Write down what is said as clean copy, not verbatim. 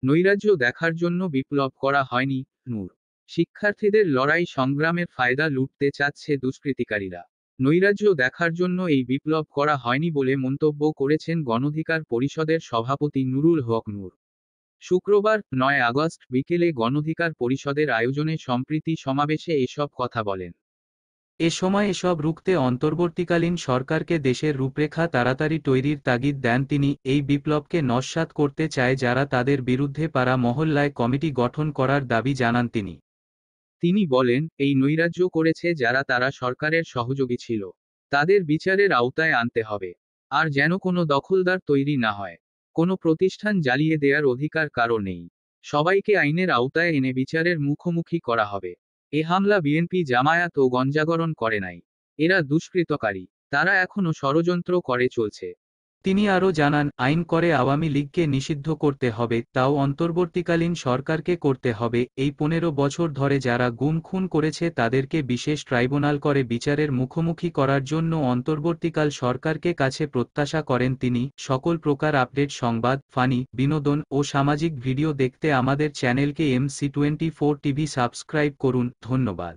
নৈরাজ্য দেখার জন্য বিপ্লব করা হয়নি। নূর, শিক্ষার্থীদের লড়াই সংগ্রামের ফায়দা লুটতে চাচ্ছে দুষ্কৃতিকারীরা। নৈরাজ্য দেখার জন্য এই বিপ্লব করা হয়নি বলে মন্তব্য করেছেন গণধিকার পরিষদের সভাপতি নুরুল হক নূর। শুক্রবার ৯ আগস্ট বিকেলে গণধিকার পরিষদের আয়োজনে সম্প্রীতি সমাবেশে এসব কথা বলেন। এ সময় এসব রুখতে অন্তর্বর্তীকালীন সরকারকে দেশের রূপরেখা তাড়াতাড়ি তৈরির তাগিদ দেন তিনি। এই বিপ্লবকে নস্যাৎ করতে চায় যারা, তাদের বিরুদ্ধে পাড়া মহল্লায় কমিটি গঠন করার দাবি জানান তিনি। তিনি বলেন, এই নৈরাজ্য করেছে যারা, তারা সরকারের সহযোগী ছিল। তাদের বিচারের আওতায় আনতে হবে। আর যেন কোনো দখলদার তৈরি না হয়। কোনো প্রতিষ্ঠান জ্বালিয়ে দেওয়ার অধিকার কারো নেই। সবাইকে আইনের আওতায় এনে বিচারের মুখোমুখি করা হবে। এ হামলা বিএনপি, জামায়াত ও গণজাগরণ করে নাই। এরা দুষ্কৃতকারী। তারা এখনো ষড়যন্ত্র করে চলছে। তিনি আরও জানান, আইন করে আওয়ামী লীগকে নিষিদ্ধ করতে হবে, তাও অন্তর্বর্তীকালীন সরকারকে করতে হবে। এই ১৫ বছর ধরে যারা গুম খুন করেছে তাদেরকে বিশেষ ট্রাইব্যুনাল করে বিচারের মুখোমুখি করার জন্য অন্তর্বর্তীকাল সরকারকে কাছে প্রত্যাশা করেন তিনি। সকল প্রকার আপডেট, সংবাদ, ফানি, বিনোদন ও সামাজিক ভিডিও দেখতে আমাদের চ্যানেলকে MC24 টিভি সাবস্ক্রাইব করুন। ধন্যবাদ।